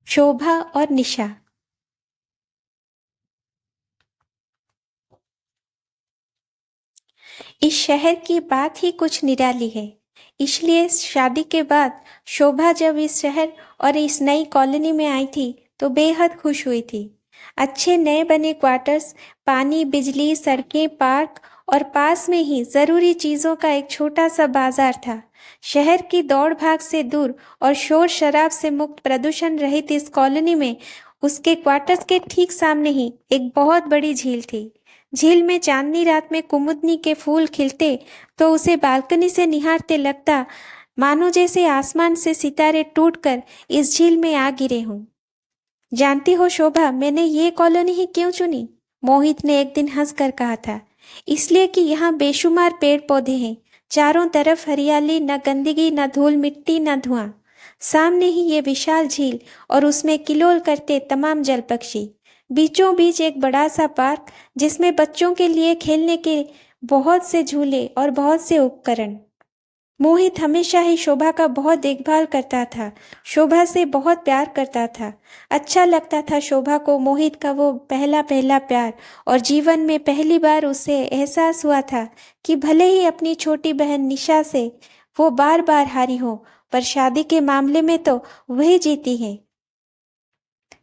शोभा और निशा। इस शहर की बात ही कुछ निराली है। इसलिए शादी के बाद शोभा जब इस शहर और इस नई कॉलोनी में आई थी तो बेहद खुश हुई थी। अच्छे नए बने क्वार्टर्स, पानी, बिजली, सड़कें, पार्क और पास में ही जरूरी चीजों का एक छोटा सा बाजार था। शहर की दौड़ भाग से दूर और शोर शराब से मुक्त, प्रदूषण रहित इस कॉलोनी में उसके क्वार्टर्स के ठीक सामने ही एक बहुत बड़ी झील थी। झील में चांदनी रात में कुमुदनी के फूल खिलते तो उसे बालकनी से निहारते लगता मानो जैसे आसमान से सितारे टूटकर इस झील में आ गिरे हों। जानती हो शोभा, मैंने ये कॉलोनी ही क्यों चुनी? मोहित ने एक दिन हंसकर कहा था। इसलिए कि यहाँ बेशुमार पेड़ पौधे हैं, चारों तरफ हरियाली, न गंदगी, न धूल मिट्टी, न धुआं। सामने ही ये विशाल झील और उसमें किलोल करते तमाम जल पक्षी। बीचों बीच एक बड़ा सा पार्क जिसमें बच्चों के लिए खेलने के बहुत से झूले और बहुत से उपकरण। मोहित हमेशा ही शोभा का बहुत देखभाल करता था, शोभा से बहुत प्यार करता था। अच्छा लगता था शोभा को मोहित का वो पहला पहला प्यार, और जीवन में पहली बार उसे एहसास हुआ था कि भले ही अपनी छोटी बहन निशा से वो बार बार हारी हो, पर शादी के मामले में तो वही जीती है।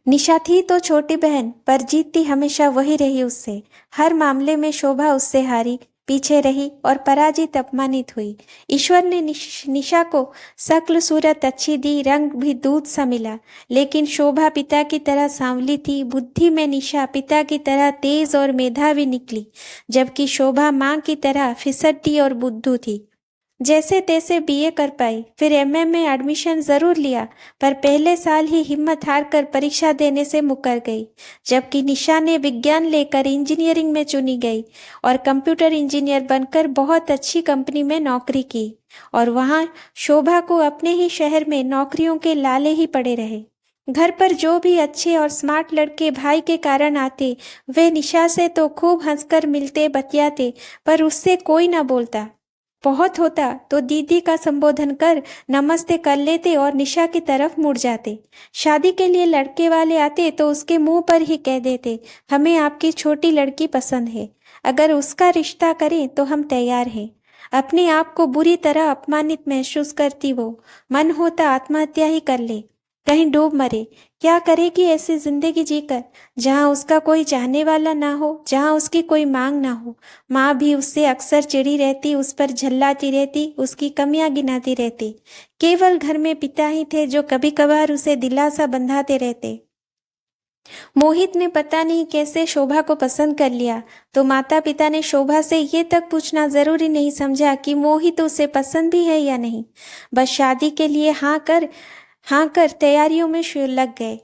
निशा थी तो छोटी बहन, पर जीतती हमेशा वही रही उससे। हर मामले में शोभा उससे हारी, पीछे रही और पराजित, अपमानित हुई। ईश्वर ने निशा को शक्ल सूरत अच्छी दी, रंग भी दूध सा मिला, लेकिन शोभा पिता की तरह सांवली थी। बुद्धि में निशा पिता की तरह तेज और मेधावी निकली, जबकि शोभा माँ की तरह फिसड्डी और बुद्धू थी। जैसे तैसे बीए कर पाई, फिर एमए में एडमिशन जरूर लिया, पर पहले साल ही हिम्मत हार कर परीक्षा देने से मुकर गई। जबकि निशा ने विज्ञान लेकर इंजीनियरिंग में चुनी गई और कंप्यूटर इंजीनियर बनकर बहुत अच्छी कंपनी में नौकरी की, और वहां शोभा को अपने ही शहर में नौकरियों के लाले ही पड़े रहे। घर पर जो भी अच्छे और स्मार्ट लड़के भाई के कारण आते, वे निशा से तो खूब हंसकर मिलते बतियाते, पर उससे कोई ना बोलता। बहुत होता तो दीदी का संबोधन कर नमस्ते कर लेते और निशा की तरफ मुड़ जाते। शादी के लिए लड़के वाले आते तो उसके मुंह पर ही कह देते, हमें आपकी छोटी लड़की पसंद है, अगर उसका रिश्ता करें तो हम तैयार हैं। अपने आप को बुरी तरह अपमानित महसूस करती वो, मन होता आत्महत्या ही कर ले, कहीं डूब मरे। क्या करेगी ऐसी जिंदगी जीकर, जहाँ उसका कोई चाहने वाला ना हो, जहाँ उसकी कोई मांग ना हो। माँ भी उससे अक्सर चिड़ी रहती, उस पर झल्लाती रहती, उसकी कमियां गिनाती रहती। केवल घर में पिता ही थे जो कभी कभार उसे दिलासा बंधाते रहते। मोहित ने पता नहीं कैसे शोभा को पसंद कर लिया, तो माता पिता ने शोभा से ये तक पूछना जरूरी नहीं समझा कि मोहित उसे पसंद भी है या नहीं। बस शादी के लिए हाँ कर तैयारियों में लग गए।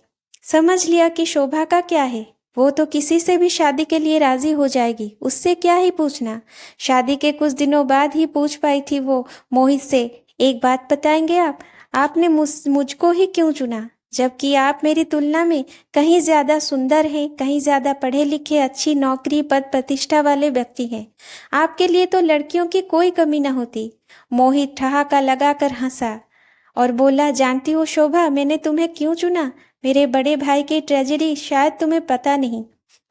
समझ लिया कि शोभा का क्या है, वो तो किसी से भी शादी के लिए राजी हो जाएगी, उससे क्या ही पूछना। शादी के कुछ दिनों बाद ही पूछ पाई थी वो मोहित से, एक बात बताएंगे आप, आपने मुझको ही क्यों चुना, जबकि आप मेरी तुलना में कहीं ज्यादा सुंदर हैं, कहीं ज्यादा पढ़े लिखे, अच्छी नौकरी, पद प्रतिष्ठा वाले व्यक्ति हैं। आपके लिए तो लड़कियों की कोई कमी न होती। मोहित ठहाका लगाकर हंसा और बोला, जानती हो शोभा, मैंने तुम्हें क्यों चुना? मेरे बड़े भाई की ट्रेजेडी शायद तुम्हें पता नहीं।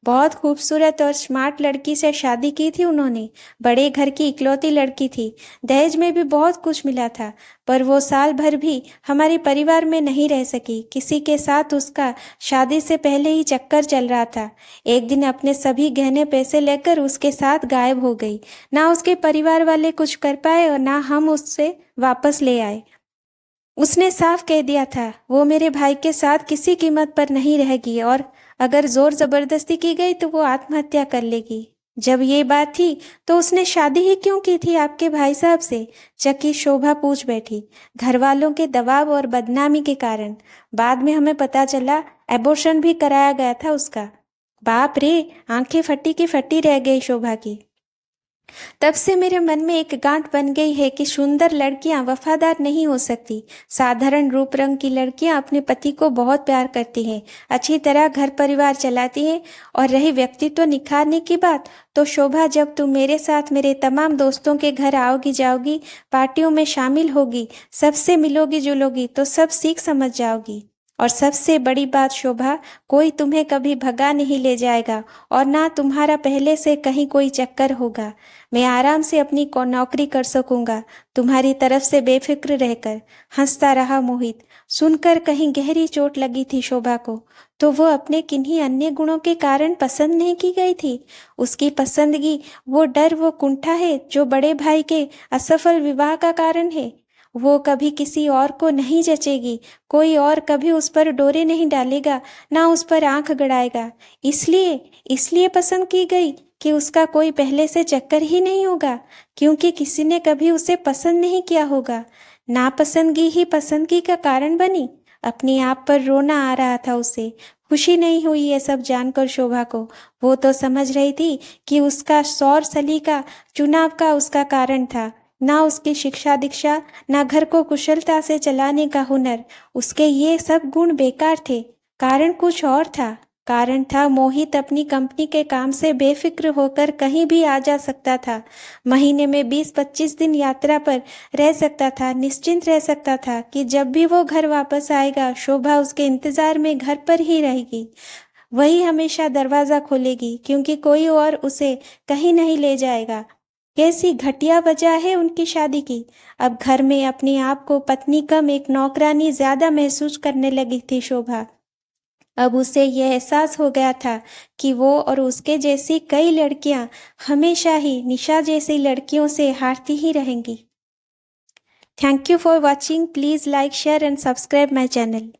बहुत खूबसूरत और स्मार्ट लड़की से शादी की थी उन्होंने, बड़े घर की इकलौती लड़की थी, दहेज में भी बहुत कुछ मिला था, पर वो साल भर भी हमारे परिवार में नहीं रह सकी। किसी के साथ उसका शादी से पहले ही चक्कर चल रहा था। एक दिन अपने सभी गहने पैसे लेकर उसके साथ गायब हो गई। ना उसके परिवार वाले कुछ कर पाए और ना हम उससे वापस ले आए। उसने साफ कह दिया था वो मेरे भाई के साथ किसी कीमत पर नहीं रहेगी, और अगर जोर जबरदस्ती की गई तो वो आत्महत्या कर लेगी। जब ये बात थी तो उसने शादी ही क्यों की थी आपके भाई साहब से? चकी शोभा पूछ बैठी। घर वालों के दबाव और बदनामी के कारण। बाद में हमें पता चला एबॉर्शन भी कराया गया था उसका। बाप रे, आंखें फटी की फटी रह गई शोभा की। तब से मेरे मन में एक गांठ बन गई है कि सुंदर लड़कियां वफादार नहीं हो सकती। साधारण रूप रंग की लड़कियां अपने पति को बहुत प्यार करती हैं, अच्छी तरह घर परिवार चलाती हैं, और रही व्यक्तित्व निखारने की बात, तो शोभा, जब तुम मेरे साथ मेरे तमाम दोस्तों के घर आओगी जाओगी, पार्टियों में शामिल होगी, सबसे मिलोगी जुलोगी, तो सब सीख समझ जाओगी। और सबसे बड़ी बात शोभा, कोई तुम्हें कभी भगा नहीं ले जाएगा और ना तुम्हारा पहले से कहीं कोई चक्कर होगा। मैं आराम से अपनी नौकरी कर सकूंगा तुम्हारी तरफ से बेफिक्र रहकर। हंसता रहा मोहित। सुनकर कहीं गहरी चोट लगी थी शोभा को। तो वो अपने किन्हीं अन्य गुणों के कारण पसंद नहीं की गई थी। उसकी पसंदगी वो डर, वो कुंठा है जो बड़े भाई के असफल विवाह का कारण है। वो कभी किसी और को नहीं जचेगी। कोई और कभी उस पर डोरे नहीं डालेगा, ना उस पर आंख गड़ाएगा। इसलिए इसलिए पसंद की गई कि उसका कोई पहले से चक्कर ही नहीं होगा, क्योंकि किसी ने कभी उसे पसंद नहीं किया होगा। नापसंदगी ही पसंदगी का कारण बनी। अपने आप पर रोना आ रहा था उसे। खुशी नहीं हुई ये सब जानकर शोभा को। वो तो समझ रही थी कि उसका सौर सलीका चुनाव का उसका कारण था। ना उसकी शिक्षा दीक्षा, ना घर को कुशलता से चलाने का हुनर। उसके ये सब गुण बेकार थे। कारण कुछ और था। कारण था मोहित अपनी कंपनी के काम से बेफिक्र होकर कहीं भी आ जा सकता था। महीने में 20-25 दिन यात्रा पर रह सकता था। निश्चिंत रह सकता था कि जब भी वो घर वापस आएगा शोभा उसके इंतजार में घर पर ही रहेगी। वही हमेशा दरवाज़ा खोलेगी, क्योंकि कोई और उसे कहीं नहीं ले जाएगा। कैसी घटिया वजह है उनकी शादी की। अब घर में अपने आप को पत्नी कम एक नौकरानी ज्यादा महसूस करने लगी थी शोभा। अब उसे यह एहसास हो गया था कि वो और उसके जैसी कई लड़कियां हमेशा ही निशा जैसी लड़कियों से हारती ही रहेंगी। Thank you for watching. Please like, share and subscribe my channel.